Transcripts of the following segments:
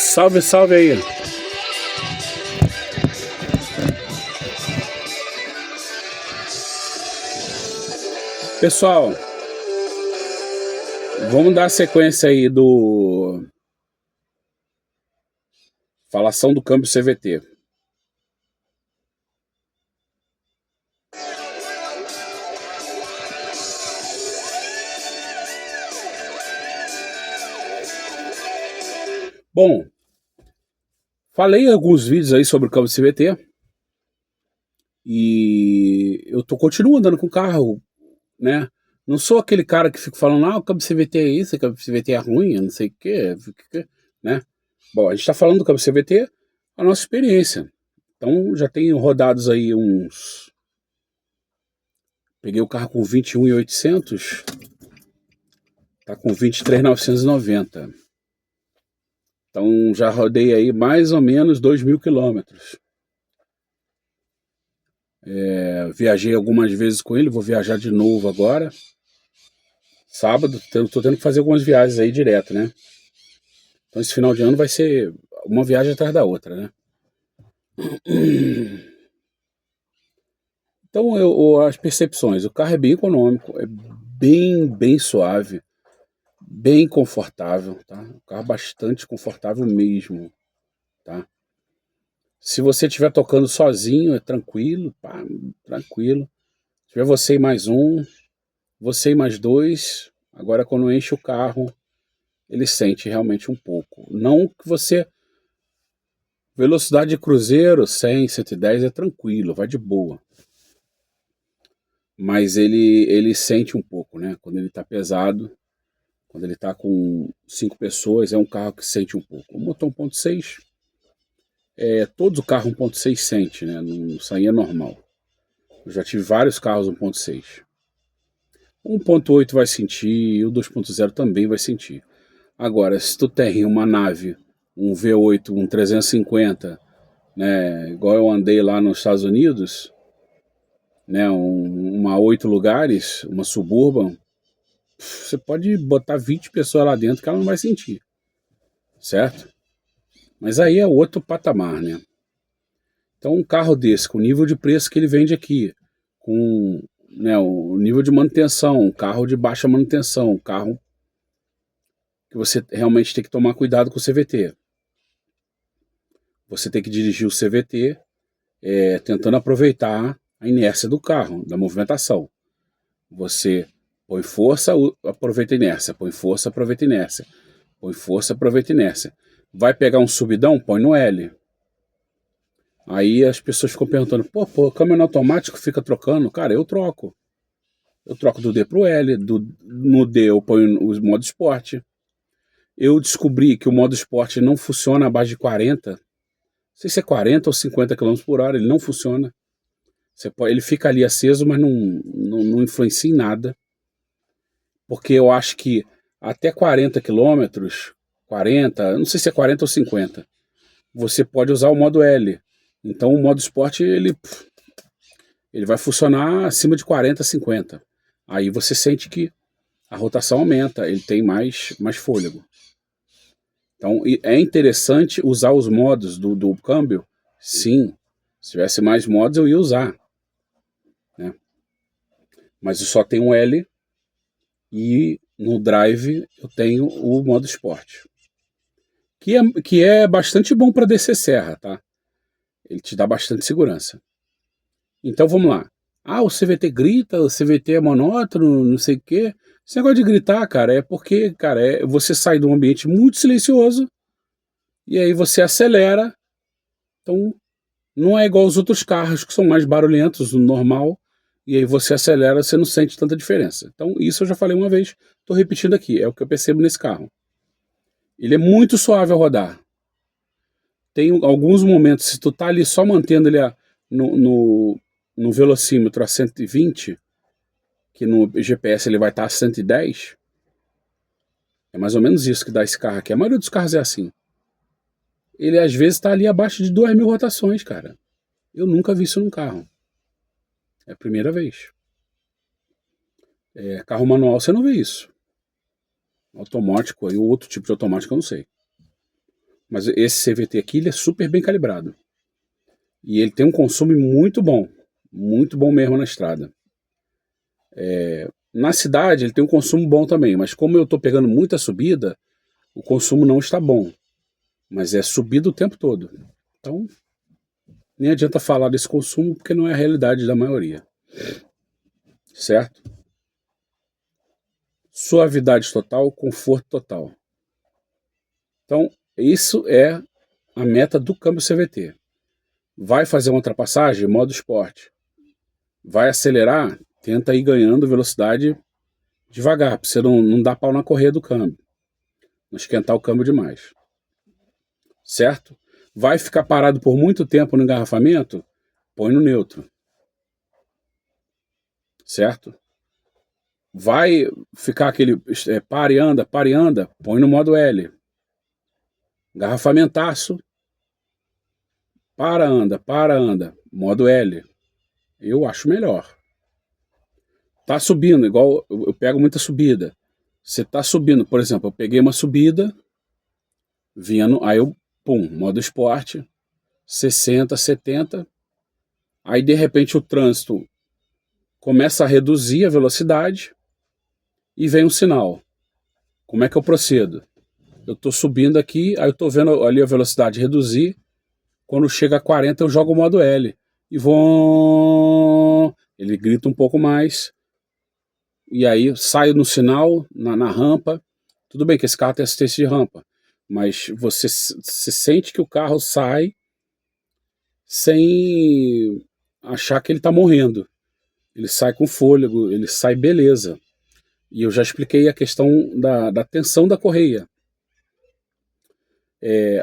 Salve, salve aí. Pessoal, vamos dar sequência aí do falação do câmbio CVT. Bom, falei em alguns vídeos aí sobre o câmbio CVT e eu continuo andando com o carro, né? Não sou aquele cara que fica falando, o câmbio CVT é isso, o câmbio CVT é ruim, não sei o quê, né? Bom, a gente está falando do câmbio CVT, a nossa experiência. Então já tenho rodados aí uns... Peguei o carro com 21.800, tá com 23.990. Então já rodei aí mais ou menos 2.000 quilômetros. Viajei algumas vezes com ele, vou viajar de novo agora. Sábado, tô tendo que fazer algumas viagens aí direto, né? Então esse final de ano vai ser uma viagem atrás da outra, né? Então as percepções, o carro é bem econômico, é bem suave, bem confortável, tá? O carro é bastante confortável mesmo, tá? Se você estiver tocando sozinho, é tranquilo, pá, tranquilo. Se tiver você e mais um, você e mais dois, agora quando enche o carro, ele sente realmente um pouco. Não que você... Velocidade de cruzeiro, 100, 110 é tranquilo, vai de boa. Mas ele sente um pouco, né? Quando ele tá pesado, quando ele tá com 5 pessoas, é um carro que sente um pouco. O motor 1.6, todo carro 1.6 sente, né? Isso aí é normal. Eu já tive vários carros 1.6. O 1.8 vai sentir e o 2.0 também vai sentir. Agora, se tu tem uma nave, um V8, um 350, né, igual eu andei lá nos Estados Unidos, né, uma 8 lugares, uma Suburban, você pode botar 20 pessoas lá dentro que ela não vai sentir, certo? Mas aí é outro patamar, né? Então um carro desse, com o nível de preço que ele vende aqui, com, né, o nível de manutenção, um carro de baixa manutenção, um carro que você realmente tem que tomar cuidado com o CVT. Você tem que dirigir o CVT tentando aproveitar a inércia do carro, da movimentação. Você põe força, aproveita a inércia, põe força, aproveita a inércia, põe força, aproveita a inércia. Vai pegar um subidão, põe no L. Aí as pessoas ficam perguntando, pô, câmbio automático fica trocando? Cara, eu troco. Eu troco do D pro L, no D eu ponho o modo esporte. Eu descobri que o modo esporte não funciona abaixo de 40, não sei se é 40 ou 50 km por hora, ele não funciona. Ele fica ali aceso, mas não influencia em nada. Porque eu acho que até 40 quilômetros, 40, não sei se é 40 ou 50, você pode usar o modo L. Então o modo esporte, ele vai funcionar acima de 40, 50. Aí você sente que a rotação aumenta, ele tem mais fôlego. Então é interessante usar os modos do câmbio? Sim. Se tivesse mais modos eu ia usar, né? Mas eu só tenho L e no Drive eu tenho o modo esporte. Que é bastante bom para descer serra, tá? Ele te dá bastante segurança. Então vamos lá. O CVT grita, o CVT é monótono, não sei o quê. Esse negócio de gritar, cara, é porque, cara, você sai de um ambiente muito silencioso e aí você acelera. Então não é igual aos outros carros que são mais barulhentos, no normal, e aí você acelera, você não sente tanta diferença. Então isso eu já falei uma vez, tô repetindo aqui, é o que eu percebo nesse carro. Ele é muito suave a rodar. Tem alguns momentos, se tu tá ali só mantendo ele no velocímetro a 120, que no GPS ele vai estar a 110, é mais ou menos isso que dá esse carro aqui. A maioria dos carros é assim. Ele às vezes está ali abaixo de 2.000 rotações, cara. Eu nunca vi isso num carro. É a primeira vez. Carro manual você não vê isso. Automático, aí o outro tipo de automático eu não sei. Mas esse CVT aqui, ele é super bem calibrado. E ele tem um consumo muito bom mesmo na estrada. Na cidade ele tem um consumo bom também, mas como eu estou pegando muita subida, o consumo não está bom. Mas é subida o tempo todo. Então, nem adianta falar desse consumo porque não é a realidade da maioria. Certo? Suavidade total, conforto total. Então, isso é a meta do câmbio CVT. Vai fazer uma ultrapassagem? Modo esporte. Vai acelerar? Tenta ir ganhando velocidade devagar, para você não dar pau na correia do câmbio. Não esquentar o câmbio demais. Certo? Vai ficar parado por muito tempo no engarrafamento? Põe no neutro. Certo? Vai ficar aquele pare e anda, põe no modo L. Engarrafamentaço. Para, anda, modo L. Eu acho melhor. Tá subindo, igual eu pego muita subida. Você tá subindo, por exemplo, eu peguei uma subida, aí eu, modo esporte, 60, 70, aí de repente o trânsito começa a reduzir a velocidade e vem um sinal. Como é que eu procedo? Eu tô subindo aqui, aí eu tô vendo ali a velocidade reduzir, quando chega a 40 eu jogo o modo L, e vou... Ele grita um pouco mais, e aí saio no sinal, na rampa. Tudo bem que esse carro tem assistência de rampa, mas você sente que o carro sai sem achar que ele está morrendo. Ele sai com fôlego, ele sai beleza. E eu já expliquei a questão da tensão da correia.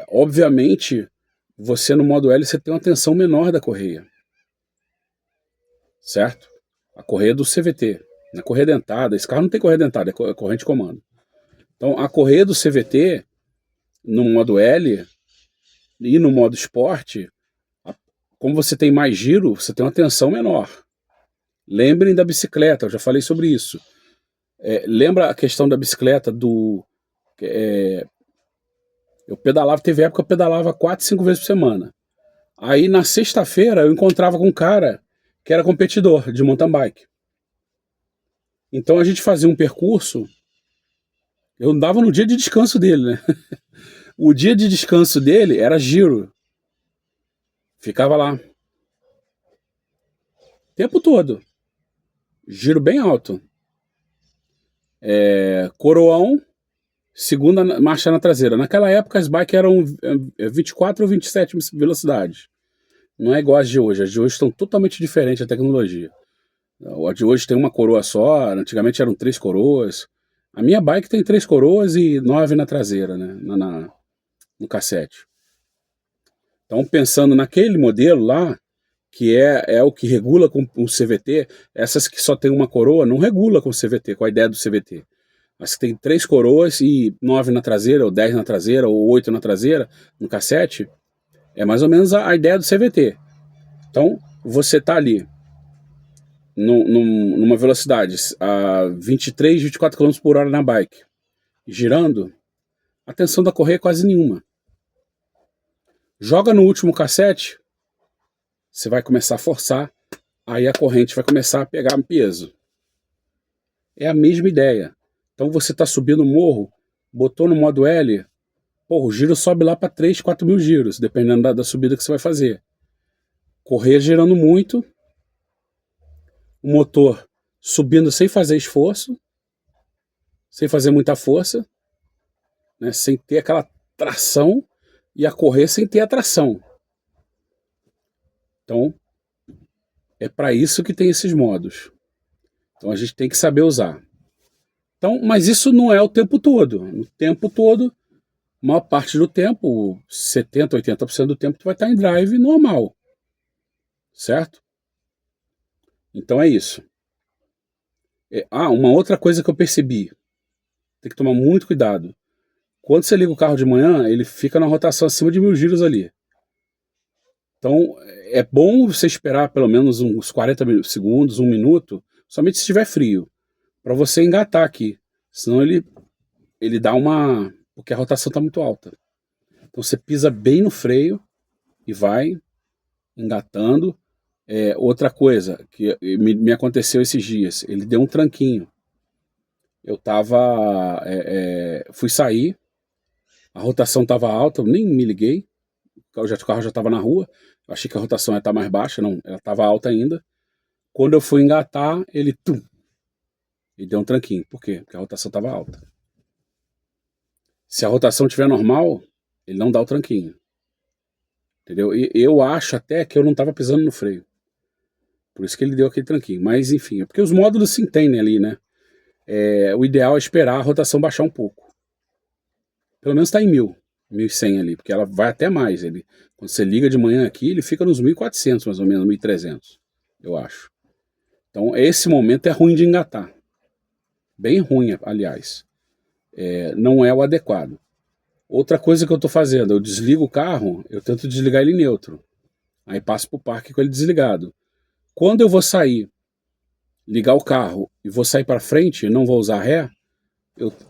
Obviamente, você no modo L você tem uma tensão menor da correia. Certo? A correia do CVT. Na correia dentada, esse carro não tem correia dentada, é corrente de comando. Então a correia do CVT, no modo L e no modo esporte, como você tem mais giro, você tem uma tensão menor. Lembrem da bicicleta, eu já falei sobre isso. Lembra a questão da bicicleta eu pedalava, teve época que eu pedalava 4, 5 vezes por semana. Aí na sexta-feira eu encontrava com um cara que era competidor de mountain bike. Então a gente fazia um percurso, eu andava no dia de descanso dele, né? O dia de descanso dele era giro. Ficava lá. O tempo todo. Giro bem alto. Coroão, segunda marcha na traseira. Naquela época as bikes eram 24 ou 27 velocidades. Não é igual as de hoje. As de hoje estão totalmente diferentes a tecnologia. A de hoje tem uma coroa só, antigamente eram 3 coroas. A minha bike tem 3 coroas e 9 na traseira, né? No cassete. Então, pensando naquele modelo lá, que é o que regula com o CVT, essas que só tem uma coroa não regula com o CVT, com a ideia do CVT. As que tem 3 coroas e 9 na traseira, ou 10 na traseira, ou 8 na traseira, no cassete, é mais ou menos a ideia do CVT. Então, você está ali numa velocidade a 23, 24 km por hora na bike, girando, a tensão da correia é quase nenhuma. Joga no último cassete, você vai começar a forçar, aí a corrente vai começar a pegar peso. É a mesma ideia. Então você está subindo o morro, botou no modo L, o giro sobe lá para 3, 4 mil giros, dependendo da subida que você vai fazer. Correia girando muito, o motor subindo sem fazer esforço, sem fazer muita força, né, sem ter aquela tração, e a correr sem ter a tração. Então, é para isso que tem esses modos. Então a gente tem que saber usar. Então, mas isso não é o tempo todo. O tempo todo, a maior parte do tempo, 70%, 80% do tempo, tu vai estar em drive normal. Certo? Então é isso. Uma outra coisa que eu percebi. Tem que tomar muito cuidado. Quando você liga o carro de manhã, ele fica na rotação acima de 1000 giros ali. Então, é bom você esperar pelo menos uns 40 segundos, 1 minuto, somente se estiver frio, para você engatar aqui. Senão ele dá uma... porque a rotação está muito alta. Então você pisa bem no freio e vai engatando. Outra coisa que me aconteceu esses dias, ele deu um tranquinho. Eu fui sair, a rotação estava alta, eu nem me liguei, o carro já estava na rua, eu achei que a rotação ia estar mais baixa, não, ela estava alta ainda. Quando eu fui engatar, ele deu um tranquinho. Por quê? Porque a rotação estava alta. Se a rotação estiver normal, ele não dá o tranquinho. Entendeu? E eu acho até que eu não estava pisando no freio. Por isso que ele deu aquele tranquinho. Mas enfim, é porque os módulos se entendem ali, né? O ideal é esperar a rotação baixar um pouco. Pelo menos está em 1000, 1100 ali, porque ela vai até mais. Quando você liga de manhã aqui, ele fica nos 1400 mais ou menos, 1300, eu acho. Então esse momento é ruim de engatar. Bem ruim, aliás. Não é o adequado. Outra coisa que eu estou fazendo, eu desligo o carro, eu tento desligar ele em neutro. Aí passo para o parque com ele desligado. Quando eu vou sair, ligar o carro e vou sair para frente, não vou usar ré,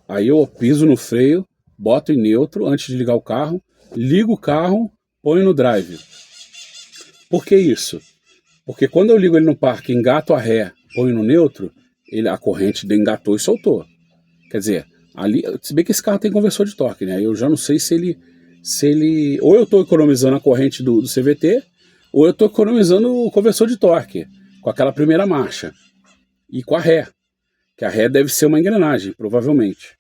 aí eu piso no freio, boto em neutro antes de ligar o carro, ligo o carro, ponho no drive. Por que isso? Porque quando eu ligo ele no parque, engato a ré, ponho no neutro, a corrente engatou e soltou. Quer dizer, ali, se bem que esse carro tem conversor de torque, né? Eu já não sei se ele ou eu estou economizando a corrente do CVT, ou eu estou economizando o conversor de torque, com aquela primeira marcha. E com a ré, que a ré deve ser uma engrenagem, provavelmente.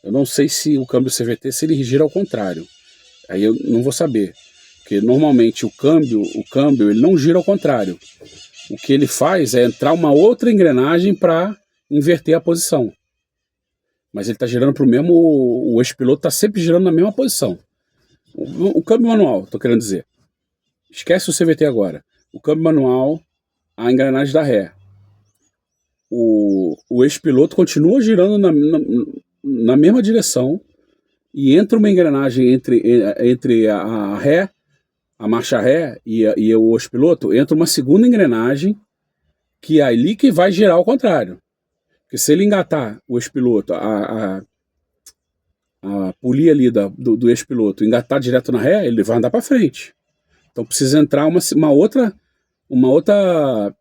Eu não sei se o câmbio CVT, se ele gira ao contrário. Aí eu não vou saber. Porque normalmente o câmbio ele não gira ao contrário. O que ele faz é entrar uma outra engrenagem para inverter a posição. Mas ele está girando para o mesmo... O eixo-piloto está sempre girando na mesma posição. O câmbio manual, estou querendo dizer. Esquece o CVT agora. O câmbio manual, a engrenagem da ré. O eixo-piloto continua girando na mesma direção e entra uma engrenagem entre a ré, a marcha ré e o eixo-piloto, entra uma segunda engrenagem que é ali que vai girar ao contrário. Porque se ele engatar o eixo-piloto, a polia ali do eixo-piloto, engatar direto na ré, ele vai andar para frente. Então precisa entrar uma outra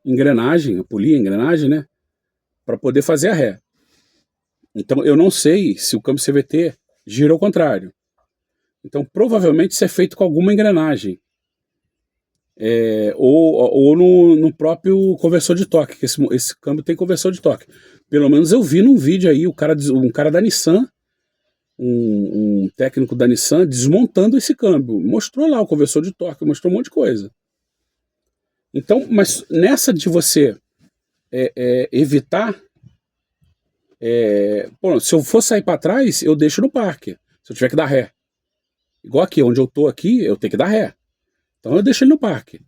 engrenagem, polia, engrenagem, né? Para poder fazer a ré. Então eu não sei se o câmbio CVT gira ao contrário. Então provavelmente isso é feito com alguma engrenagem. Ou no próprio conversor de torque, que esse câmbio tem conversor de torque. Pelo menos eu vi num vídeo aí, um cara da Nissan, um técnico da Nissan, desmontando esse câmbio. Mostrou lá o conversor de torque, mostrou um monte de coisa. Então, mas nessa de você evitar... se eu for sair para trás, eu deixo no parque. Se eu tiver que dar ré. Igual aqui, onde eu tô aqui, eu tenho que dar ré. Então eu deixo ele no parque.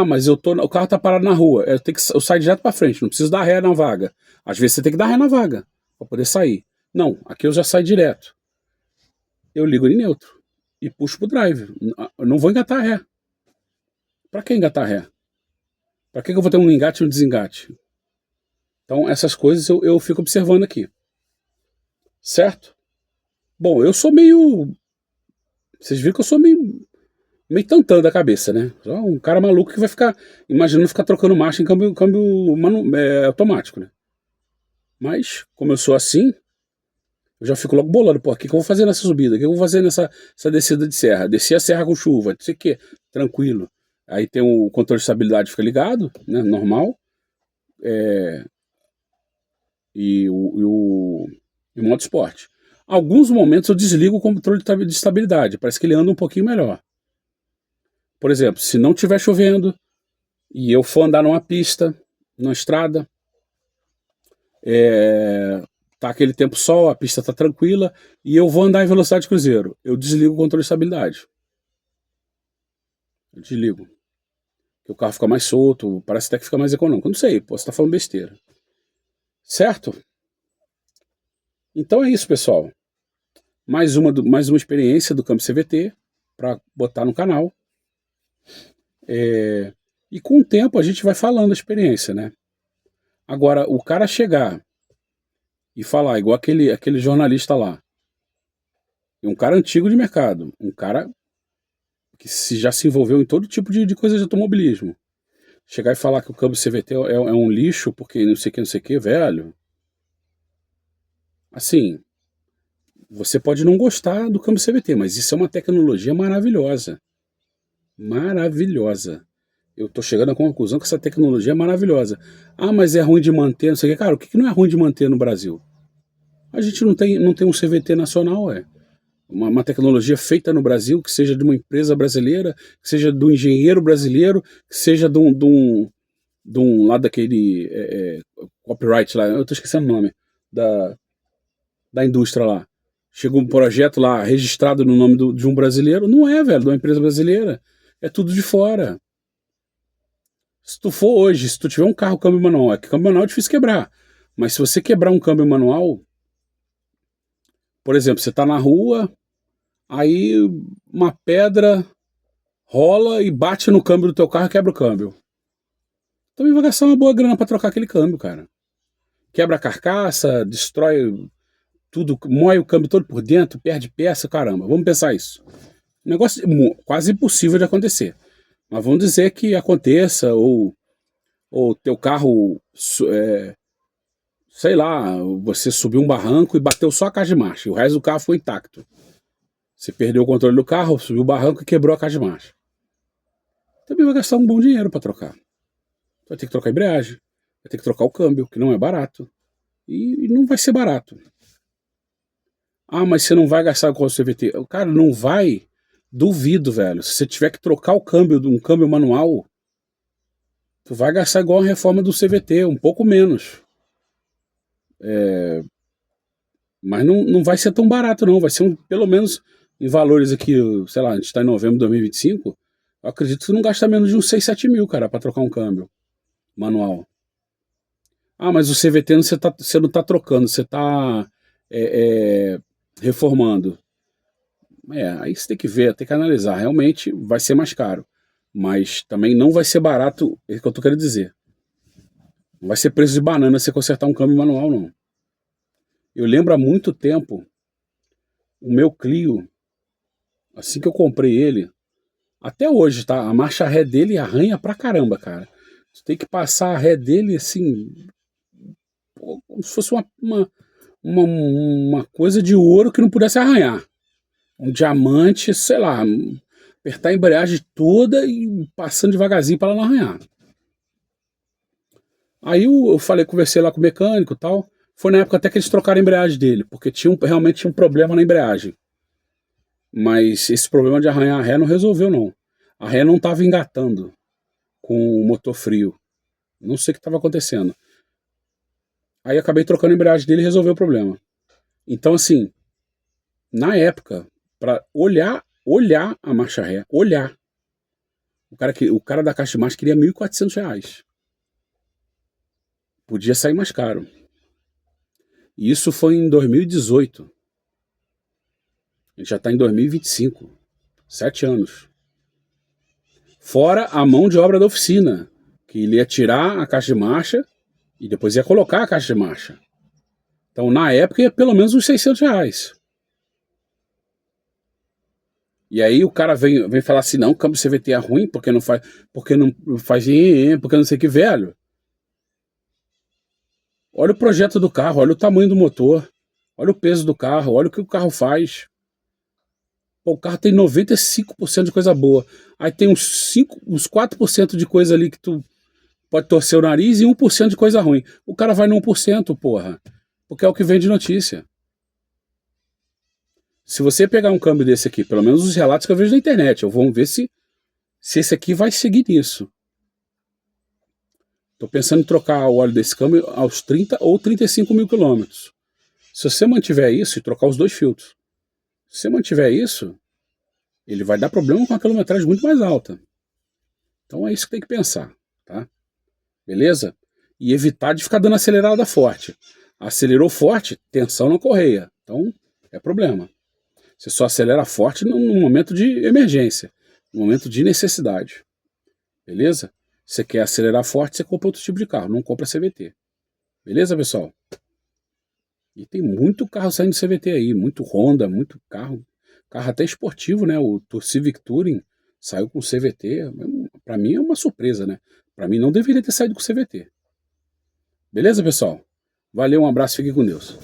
Mas o carro tá parado na rua. Eu saio direto para frente, não preciso dar ré na vaga. Às vezes você tem que dar ré na vaga para poder sair. Não, aqui eu já saio direto. Eu ligo em neutro e puxo pro drive. Eu não vou engatar ré. Para que engatar ré? Para que eu vou ter um engate e um desengate? Então essas coisas eu fico observando aqui. Certo? Bom, eu sou meio... Vocês viram que eu sou meio tantã da cabeça, né? Um cara maluco que vai ficar imaginando ficar trocando marcha em câmbio automático, né? Mas, como eu sou assim, eu já fico logo bolando. Pô, o que eu vou fazer nessa subida? O que eu vou fazer nessa descida de serra? Desci a serra com chuva, não sei o que, tranquilo. Aí tem o controle de estabilidade, fica ligado, né? Normal. E o modo esporte. Alguns momentos eu desligo o controle de estabilidade, parece que ele anda um pouquinho melhor. Por exemplo, se não estiver chovendo e eu for andar numa pista, numa estrada, tá aquele tempo sol, a pista tá tranquila e eu vou andar em velocidade cruzeiro, eu desligo o controle de estabilidade. Eu desligo. Que o carro fica mais solto, parece até que fica mais econômico. Eu não sei, posso estar falando besteira. Certo? Então é isso, pessoal. Mais uma experiência do câmbio CVT para botar no canal. E com o tempo a gente vai falando a experiência, né? Agora, o cara chegar e falar, igual aquele jornalista lá, E um cara antigo de mercado, um cara que já se envolveu em todo tipo de coisa de automobilismo. Chegar e falar que o câmbio CVT é um lixo porque não sei o que, velho. Assim, você pode não gostar do câmbio CVT, mas isso é uma tecnologia maravilhosa. Maravilhosa. Eu tô chegando à conclusão que essa tecnologia é maravilhosa. Ah, mas é ruim de manter, não sei o que. Cara, o que não é ruim de manter no Brasil? A gente não tem um CVT nacional, é. Uma tecnologia feita no Brasil, que seja de uma empresa brasileira, que seja do engenheiro brasileiro, que seja de um lado daquele copyright lá, eu tô esquecendo o nome, da indústria lá. Chega um projeto lá registrado no nome de um brasileiro. Não é, velho, de uma empresa brasileira. É tudo de fora. Se tu for hoje, se tu tiver um carro câmbio manual, é que câmbio manual é difícil quebrar. Mas se você quebrar um câmbio manual, por exemplo, você tá na rua, aí uma pedra rola e bate no câmbio do teu carro e quebra o câmbio. Também vai gastar uma boa grana pra trocar aquele câmbio, cara. Quebra a carcaça, destrói tudo, moe o câmbio todo por dentro, perde peça, caramba. Vamos pensar isso. Um negócio quase impossível de acontecer. Mas vamos dizer que aconteça, ou teu carro, sei lá, você subiu um barranco e bateu só a caixa de marcha, e o resto do carro foi intacto. Você perdeu o controle do carro, subiu o barranco e quebrou a caixa de marcha. Também vai gastar um bom dinheiro para trocar. Vai ter que trocar a embreagem, vai ter que trocar o câmbio, que não é barato. E não vai ser barato. Ah, mas você não vai gastar com o CVT. Cara, não vai. Duvido, velho. Se você tiver que trocar o câmbio de um câmbio manual, tu vai gastar igual a reforma do CVT, um pouco menos. Mas não vai ser tão barato, não. Vai ser pelo menos em valores aqui, sei lá, a gente está em novembro de 2025. Eu acredito que tu não gasta menos de uns 6, 7 mil, cara, para trocar um câmbio manual. Ah, mas o CVT você não tá trocando, você tá reformando. Aí você tem que ver, tem que analisar. Realmente vai ser mais caro. Mas também não vai ser barato, é o que eu tô querendo dizer. Não vai ser preço de banana você consertar um câmbio manual, não. Eu lembro há muito tempo, o meu Clio, assim que eu comprei ele, até hoje, tá? A marcha ré dele arranha pra caramba, cara. Você tem que passar a ré dele assim, como se fosse uma coisa de ouro que não pudesse arranhar. Um diamante, sei lá, apertar a embreagem toda e passando devagarzinho para ela não arranhar. Aí eu falei, conversei lá com o mecânico e tal. Foi na época até que eles trocaram a embreagem dele, porque realmente tinha um problema na embreagem. Mas esse problema de arranhar a ré não resolveu, não. A ré não estava engatando com o motor frio. Não sei o que estava acontecendo. Aí acabei trocando a embreagem dele e resolveu o problema. Então, assim, na época, para olhar a marcha ré, olhar. O cara da caixa de marcha queria R$ 1.400. Podia sair mais caro. E isso foi em 2018. A gente já está em 2025. 7 anos. Fora a mão de obra da oficina, que ele ia tirar a caixa de marcha e depois ia colocar a caixa de marcha. Então, na época, ia pelo menos uns R$ 600. E aí o cara vem falar assim, não, o câmbio CVT é ruim, porque não faz porque não sei o que, velho. Olha o projeto do carro, olha o tamanho do motor, olha o peso do carro, olha o que o carro faz. Pô, o carro tem 95% de coisa boa. Aí tem uns 4% de coisa ali que tu pode torcer o nariz e 1% de coisa ruim. O cara vai no 1%, porra. Porque é o que vem de notícia. Se você pegar um câmbio desse aqui, pelo menos os relatos que eu vejo na internet, vamos ver se esse aqui vai seguir nisso. Estou pensando em trocar o óleo desse câmbio aos 30 ou 35 mil quilômetros. Se você mantiver isso e trocar os dois filtros, se você mantiver isso, ele vai dar problema com uma quilometragem muito mais alta. Então é isso que tem que pensar, tá? Beleza? E evitar de ficar dando acelerada forte. Acelerou forte, tensão na correia. Então é problema. Você só acelera forte num momento de emergência, num momento de necessidade. Beleza? Você quer acelerar forte, você compra outro tipo de carro, não compra CVT. Beleza, pessoal? E tem muito carro saindo de CVT aí, muito Honda, muito carro. carro até esportivo, né? O Civic Touring saiu com CVT, para mim é uma surpresa, né? Para mim não deveria ter saído com CVT. Beleza, pessoal? Valeu, um abraço, fiquem com Deus.